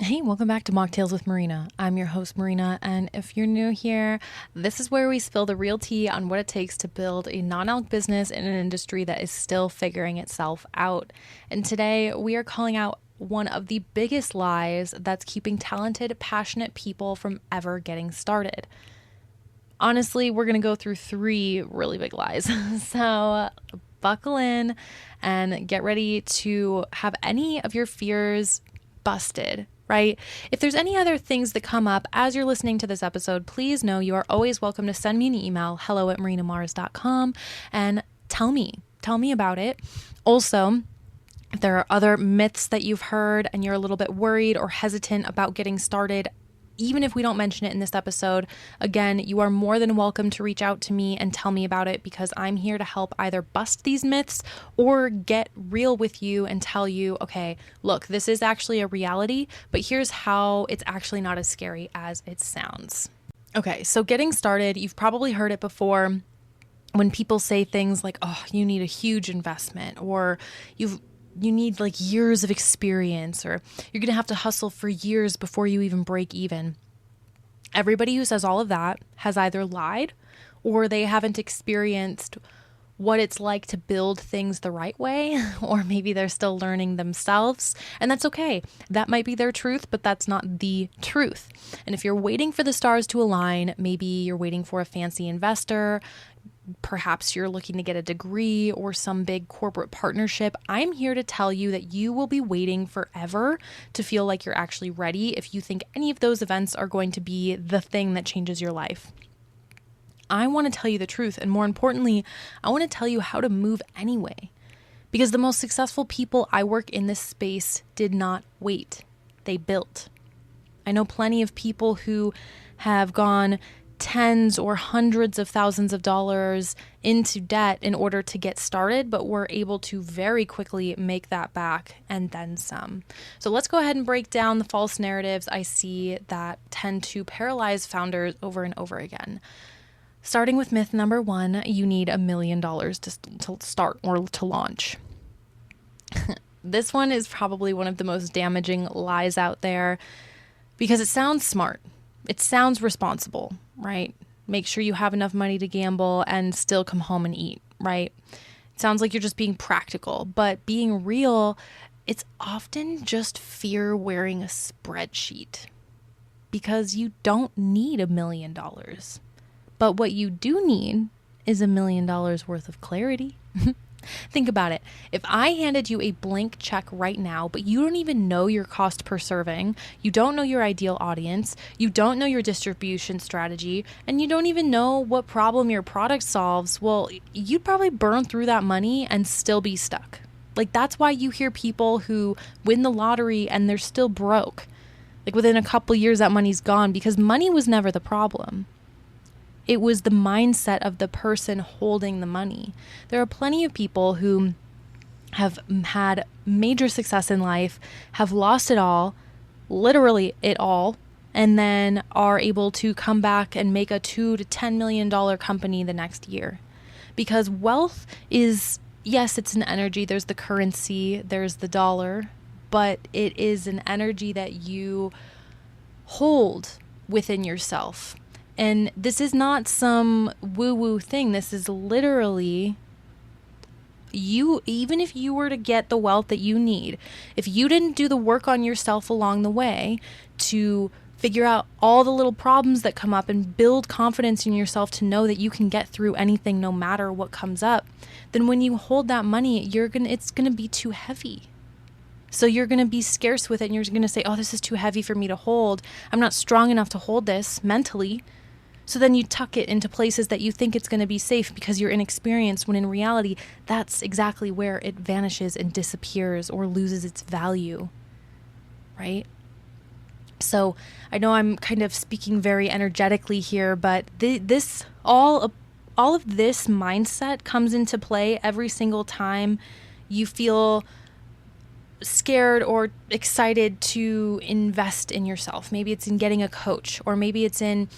Hey, welcome back to Mocktails with Marina. I'm your host, Marina, and if you're new here, this is where we spill the real tea on what it takes to build a non-alc business in an industry that is still figuring itself out. And today, we are calling out one of the biggest lies that's keeping talented, passionate people from ever getting started. Honestly, we're going to go through 3 really big lies. So buckle in and get ready to have any of your fears busted, right? If there's any other things that come up as you're listening to this episode, please know you are always welcome to send me an email, hello@marinamars.com, and tell me about it. Also, if there are other myths that you've heard and you're a little bit worried or hesitant about getting started, even if we don't mention it in this episode, again, you are more than welcome to reach out to me and tell me about it, because I'm here to help either bust these myths or get real with you and tell you, okay, look, this is actually a reality, but here's how it's actually not as scary as it sounds. Okay, so getting started, you've probably heard it before when people say things like, oh, you need a huge investment, or you need like years of experience, or you're going to have to hustle for years before you even break even. Everybody who says all of that has either lied or they haven't experienced what it's like to build things the right way, or maybe they're still learning themselves, and that's okay. That might be their truth, but that's not the truth. And if you're waiting for the stars to align, maybe you're waiting for a fancy investor, perhaps you're looking to get a degree or some big corporate partnership, I'm here to tell you that you will be waiting forever to feel like you're actually ready if you think any of those events are going to be the thing that changes your life. I want to tell you the truth, and more importantly, I want to tell you how to move anyway. Because the most successful people I work in this space did not wait. They built. I know plenty of people who have gone tens or hundreds of thousands of dollars into debt in order to get started, but were able to very quickly make that back and then some. So let's go ahead and break down the false narratives I see that tend to paralyze founders over and over again. Starting with myth number 1, you need $1 million to start or to launch. This one is probably one of the most damaging lies out there because it sounds smart. It sounds responsible, right? Make sure you have enough money to gamble and still come home and eat, right? It sounds like you're just being practical, but being real, it's often just fear wearing a spreadsheet, because you don't need $1 million. But what you do need is $1 million worth of clarity. Think about it. If I handed you a blank check right now, but you don't even know your cost per serving, you don't know your ideal audience, you don't know your distribution strategy, and you don't even know what problem your product solves, well, you'd probably burn through that money and still be stuck. Like, that's why you hear people who win the lottery and they're still broke. Like, within a couple years, that money's gone, because money was never the problem. It was the mindset of the person holding the money. There are plenty of people who have had major success in life, have lost it all, literally it all, and then are able to come back and make a $2 to $10 million company the next year. Because wealth is, yes, it's an energy. There's the currency, there's the dollar, but it is an energy that you hold within yourself. And this is not some woo-woo thing. This is literally you. Even if you were to get the wealth that you need, if you didn't do the work on yourself along the way to figure out all the little problems that come up and build confidence in yourself to know that you can get through anything no matter what comes up, then when you hold that money, it's gonna be too heavy. So you're going to be scarce with it, and you're going to say, oh, this is too heavy for me to hold. I'm not strong enough to hold this mentally. So then you tuck it into places that you think it's going to be safe because you're inexperienced, when in reality, that's exactly where it vanishes and disappears or loses its value, right? So I know I'm kind of speaking very energetically here, but all of this mindset comes into play every single time you feel scared or excited to invest in yourself. Maybe it's in getting a coach, or maybe it's in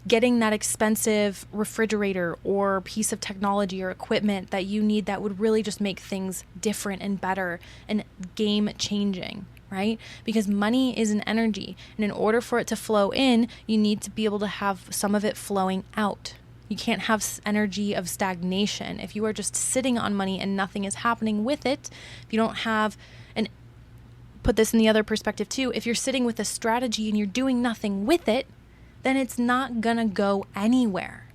getting that expensive refrigerator or piece of technology or equipment that you need that would really just make things different and better and game changing, right? Because money is an energy. And in order for it to flow in, you need to be able to have some of it flowing out. You can't have energy of stagnation. If you are just sitting on money and nothing is happening with it, if you don't have, and put this in the other perspective too, if you're sitting with a strategy and you're doing nothing with it, then it's not gonna go anywhere.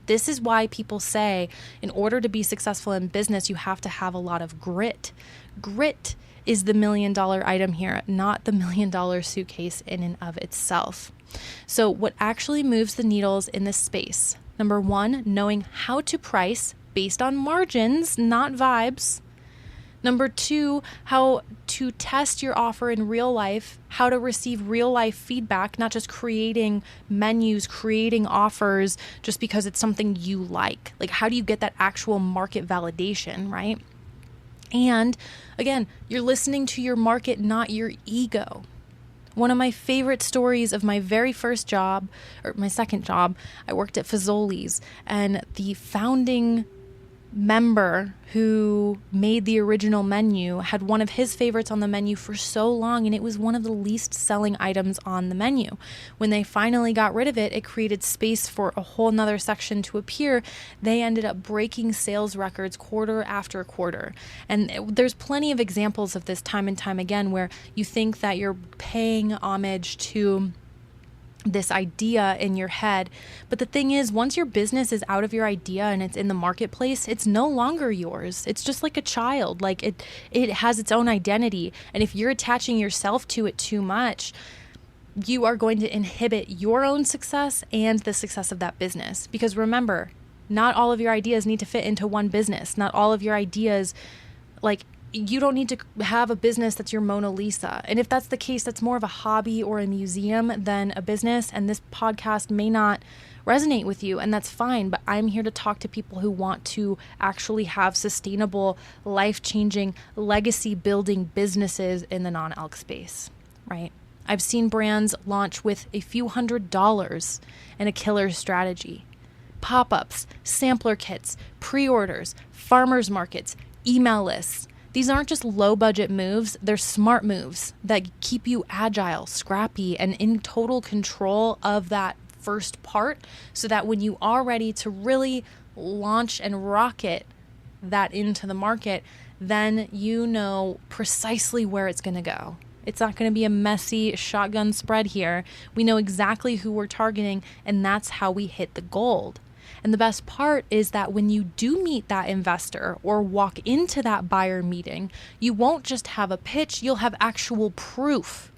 This is why people say in order to be successful in business, you have to have a lot of grit. Grit is the $1 million item here, not the $1 million suitcase in and of itself. So what actually moves the needles in this space? Number one, knowing how to price based on margins, not vibes. Number two, how to test your offer in real life, how to receive real life feedback, not just creating menus, creating offers just because it's something you like. Like, how do you get that actual market validation, right? And again, you're listening to your market, not your ego. One of my favorite stories of my very first job, or my second job, I worked at Fazoli's, and the founding member who made the original menu had one of his favorites on the menu for so long, and it was one of the least selling items on the menu. When they finally got rid of it, it created space for a whole nother section to appear. They ended up breaking sales records quarter after quarter. And there's plenty of examples of this time and time again where you think that you're paying homage to this idea in your head. But the thing is, once your business is out of your idea and it's in the marketplace, it's no longer yours. It's just like a child. Like it has its own identity. And if you're attaching yourself to it too much, you are going to inhibit your own success and the success of that business. Because remember, not all of your ideas need to fit into one business. Not all of your ideas, like, you don't need to have a business that's your Mona Lisa. And if that's the case, that's more of a hobby or a museum than a business. And this podcast may not resonate with you, and that's fine. But I'm here to talk to people who want to actually have sustainable, life-changing, legacy-building businesses in the non-alc space, right? I've seen brands launch with a few $100s and a killer strategy. Pop-ups, sampler kits, pre-orders, farmers markets, email lists. These aren't just low budget moves, they're smart moves that keep you agile, scrappy, and in total control of that first part, so that when you are ready to really launch and rocket that into the market, then you know precisely where it's going to go. It's not going to be a messy shotgun spread here. We know exactly who we're targeting, and that's how we hit the gold. And the best part is that when you do meet that investor or walk into that buyer meeting, you won't just have a pitch, you'll have actual proof.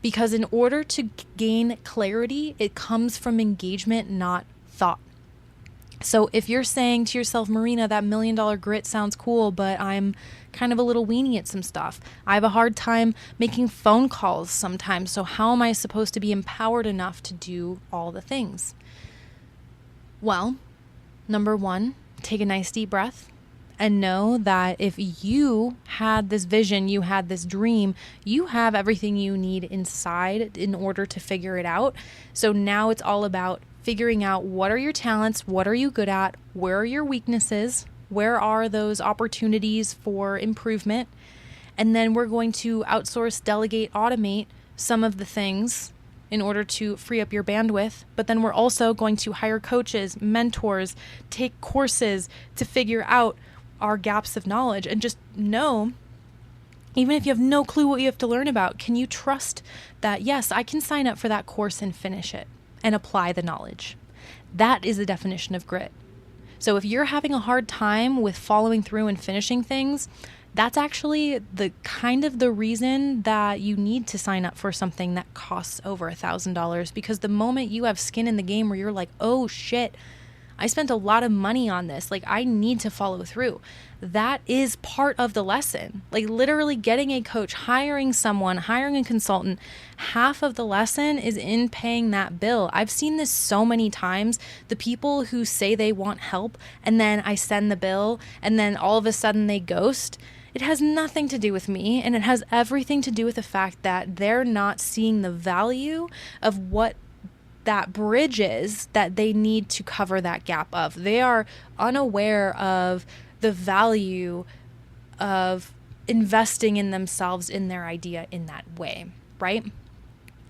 Because in order to gain clarity, it comes from engagement, not thought. So if you're saying to yourself, Marina, that $1 million grit sounds cool, but I'm kind of a little weenie at some stuff. I have a hard time making phone calls sometimes. So how am I supposed to be empowered enough to do all the things? Well, number one, take a nice deep breath and know that if you had this vision, you had this dream, you have everything you need inside in order to figure it out. So now it's all about figuring out what are your talents, what are you good at, where are your weaknesses, where are those opportunities for improvement, and then we're going to outsource, delegate, automate some of the things in order to free up your bandwidth. But then we're also going to hire coaches, mentors, take courses to figure out our gaps of knowledge, and just know, even if you have no clue what you have to learn about, can you trust that, yes, I can sign up for that course and finish it and apply the knowledge? That is the definition of grit. So if you're having a hard time with following through and finishing things, that's actually the kind of the reason that you need to sign up for something that costs over $1,000, because the moment you have skin in the game where you're like, oh shit, I spent a lot of money on this, like I need to follow through. That is part of the lesson. Like literally getting a coach, hiring someone, hiring a consultant, half of the lesson is in paying that bill. I've seen this so many times. The people who say they want help and then I send the bill and then all of a sudden they ghost. It has nothing to do with me, and it has everything to do with the fact that they're not seeing the value of what that bridge is that they need to cover that gap of. They are unaware of the value of investing in themselves, in their idea in that way, right?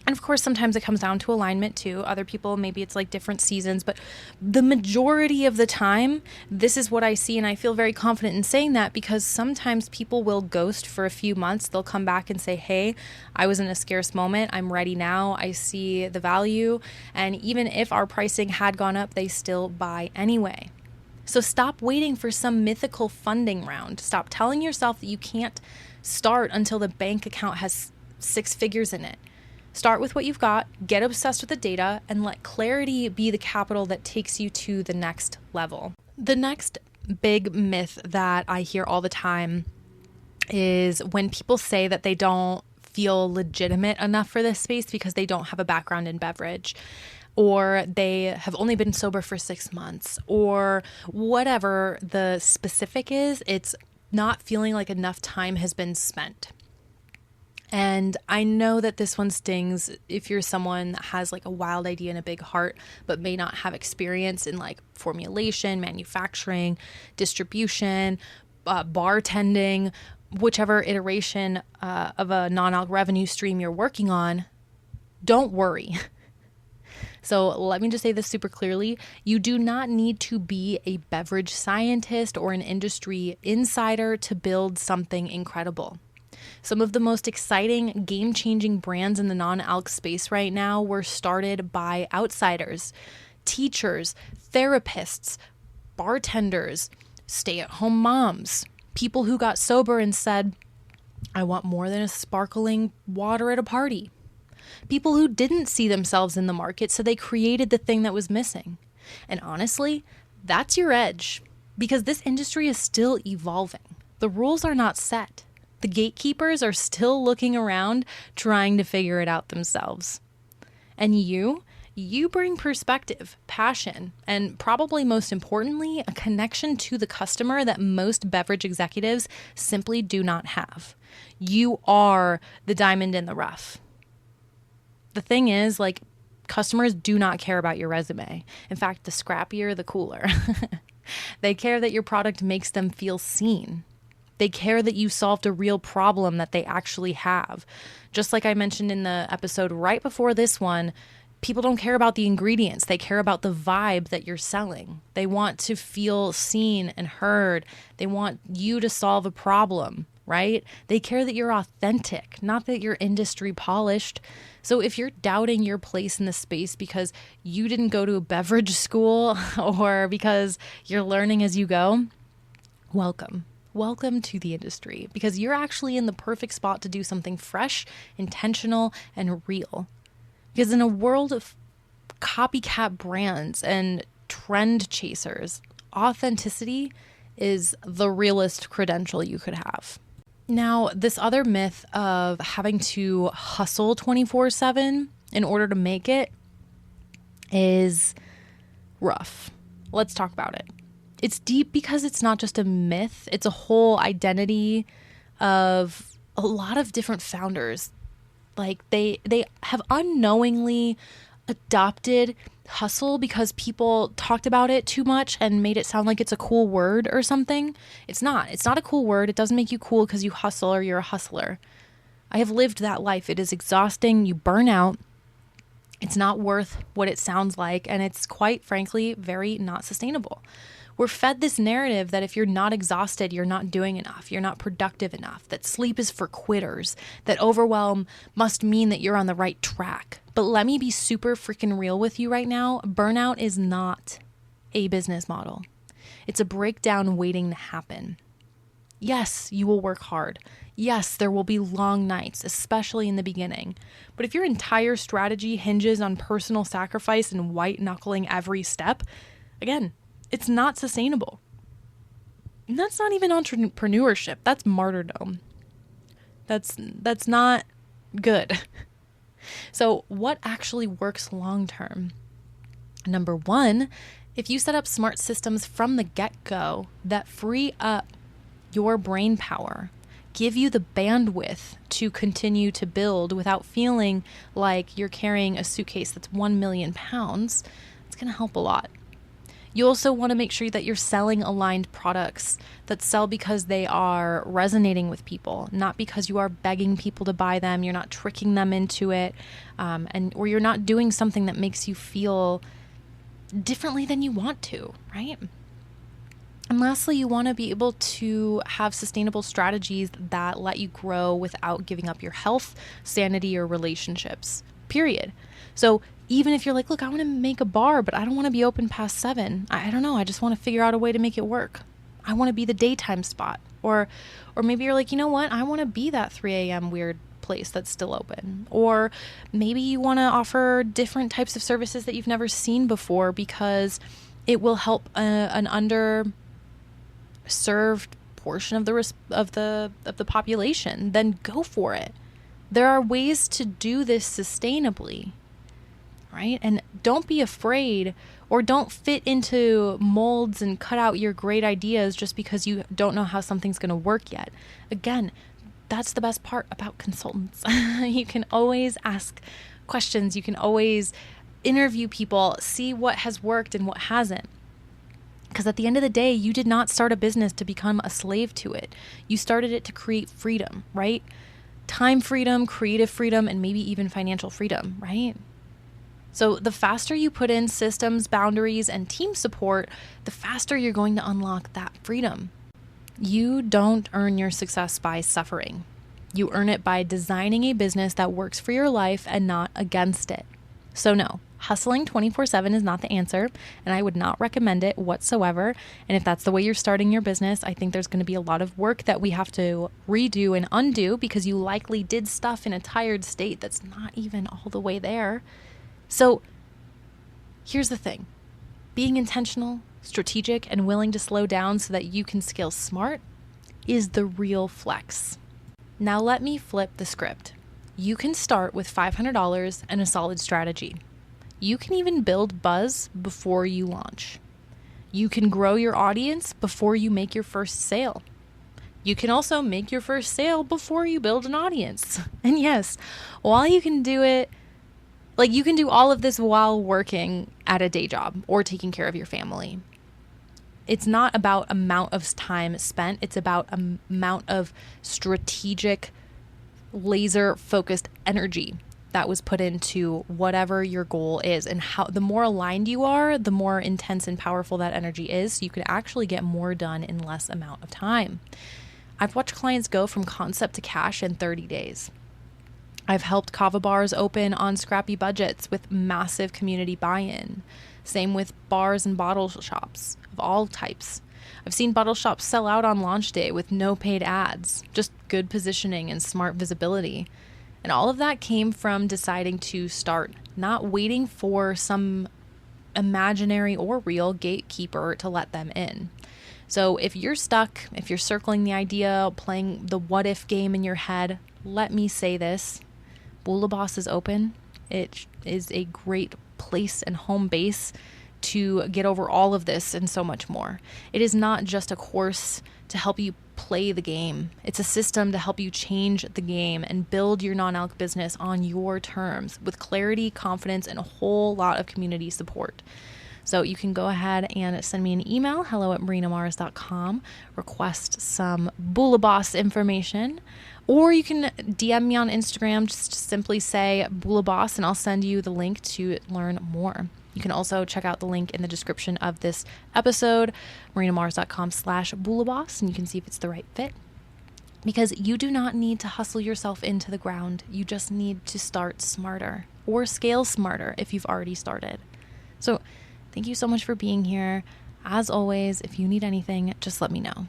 And of course, sometimes it comes down to alignment too. Other people, maybe it's like different seasons, but the majority of the time, this is what I see. And I feel very confident in saying that because sometimes people will ghost for a few months. They'll come back and say, hey, I was in a scarce moment. I'm ready now. I see the value. And even if our pricing had gone up, they still buy anyway. So stop waiting for some mythical funding round. Stop telling yourself that you can't start until the bank account has 6 figures in it. Start with what you've got, get obsessed with the data, and let clarity be the capital that takes you to the next level. The next big myth that I hear all the time is when people say that they don't feel legitimate enough for this space because they don't have a background in beverage, or they have only been sober for 6 months, or whatever the specific is, it's not feeling like enough time has been spent. And I know that this one stings if you're someone that has like a wild idea and a big heart, but may not have experience in like formulation, manufacturing, distribution, bartending, whichever iteration of a non-alc revenue stream you're working on. Don't worry. So let me just say this super clearly. You do not need to be a beverage scientist or an industry insider to build something incredible. Some of the most exciting, game-changing brands in the non-alc space right now were started by outsiders, teachers, therapists, bartenders, stay-at-home moms, people who got sober and said, I want more than a sparkling water at a party. People who didn't see themselves in the market, so they created the thing that was missing. And honestly, that's your edge, because this industry is still evolving. The rules are not set. The gatekeepers are still looking around, trying to figure it out themselves. And you bring perspective, passion, and probably most importantly, a connection to the customer that most beverage executives simply do not have. You are the diamond in the rough. The thing is, like, customers do not care about your resume. In fact, the scrappier, the cooler. They care that your product makes them feel seen. They care that you solved a real problem that they actually have. Just like I mentioned in the episode right before this one, people don't care about the ingredients. They care about the vibe that you're selling. They want to feel seen and heard. They want you to solve a problem, right? They care that you're authentic, not that you're industry polished. So if you're doubting your place in the space because you didn't go to a beverage school or because you're learning as you go, welcome. Welcome to the industry, because you're actually in the perfect spot to do something fresh, intentional, and real. Because in a world of copycat brands and trend chasers, authenticity is the realest credential you could have. Now, this other myth of having to hustle 24/7 in order to make it is rough. Let's talk about it. It's deep because it's not just a myth. It's a whole identity of a lot of different founders. Like they have unknowingly adopted hustle because people talked about it too much and made it sound like it's a cool word or something. It's not. It's not a cool word. It doesn't make you cool because you hustle or you're a hustler. I have lived that life. It is exhausting. You burn out. It's not worth what it sounds like. And it's quite frankly, very not sustainable. We're fed this narrative that if you're not exhausted, you're not doing enough, you're not productive enough, that sleep is for quitters, that overwhelm must mean that you're on the right track. But let me be super freaking real with you right now. Burnout is not a business model. It's a breakdown waiting to happen. Yes, you will work hard. Yes, there will be long nights, especially in the beginning. But if your entire strategy hinges on personal sacrifice and white knuckling every step, again, it's not sustainable. And that's not even entrepreneurship. That's martyrdom. That's not good. So what actually works long term? Number one, if you set up smart systems from the get-go that free up your brain power, give you the bandwidth to continue to build without feeling like you're carrying a suitcase that's 1 million pounds, it's going to help a lot. You also want to make sure that you're selling aligned products that sell because they are resonating with people, not because you are begging people to buy them. You're not tricking them into it, or you're not doing something that makes you feel differently than you want to, right? And lastly, you want to be able to have sustainable strategies that let you grow without giving up your health, sanity, or relationships, period. So even if you're like, look, I want to make a bar, but I don't want to be open past 7. I don't know. I just want to figure out a way to make it work. I want to be the daytime spot. Or maybe you're like, you know what? I want to be that 3 a.m. weird place that's still open. Or maybe you want to offer different types of services that you've never seen before because it will help an underserved portion of the population. Then go for it. There are ways to do this sustainably. Right? And don't be afraid, or don't fit into molds and cut out your great ideas just because you don't know how something's going to work yet. Again, that's the best part about consultants. You can always ask questions. You can always interview people, see what has worked and what hasn't. Because at the end of the day, you did not start a business to become a slave to it. You started it to create freedom, right? Time freedom, creative freedom, and maybe even financial freedom, right? So the faster you put in systems, boundaries, and team support, the faster you're going to unlock that freedom. You don't earn your success by suffering. You earn it by designing a business that works for your life and not against it. So no, hustling 24/7 is not the answer, and I would not recommend it whatsoever. And if that's the way you're starting your business, I think there's going to be a lot of work that we have to redo and undo because you likely did stuff in a tired state that's not even all the way there. So here's the thing. Being intentional, strategic, and willing to slow down so that you can scale smart is the real flex. Now let me flip the script. You can start with $500 and a solid strategy. You can even build buzz before you launch. You can grow your audience before you make your first sale. You can also make your first sale before you build an audience. And yes, while you can do it, you can do all of this while working at a day job or taking care of your family. It's not about amount of time spent. It's about amount of strategic, laser-focused energy that was put into whatever your goal is. And how the more aligned you are, the more intense and powerful that energy is. So you can actually get more done in less amount of time. I've watched clients go from concept to cash in 30 days. I've helped kava bars open on scrappy budgets with massive community buy-in. Same with bars and bottle shops of all types. I've seen bottle shops sell out on launch day with no paid ads, just good positioning and smart visibility. And all of that came from deciding to start, not waiting for some imaginary or real gatekeeper to let them in. So if you're stuck, if you're circling the idea, playing the what if game in your head, let me say this. Bula Boss is open. It is a great place and home base to get over all of this and so much more. It is not just a course to help you play the game. It's a system to help you change the game and build your non-alc business on your terms with clarity, confidence, and a whole lot of community support. So you can go ahead and send me an email, hello@marinamars.com, request some Bula Boss information, or you can DM me on Instagram, just simply say Bula Boss, and I'll send you the link to learn more. You can also check out the link in the description of this episode, marinamars.com/Bula Boss, and you can see if it's the right fit. Because you do not need to hustle yourself into the ground. You just need to start smarter or scale smarter if you've already started. So thank you so much for being here. As always, if you need anything, just let me know.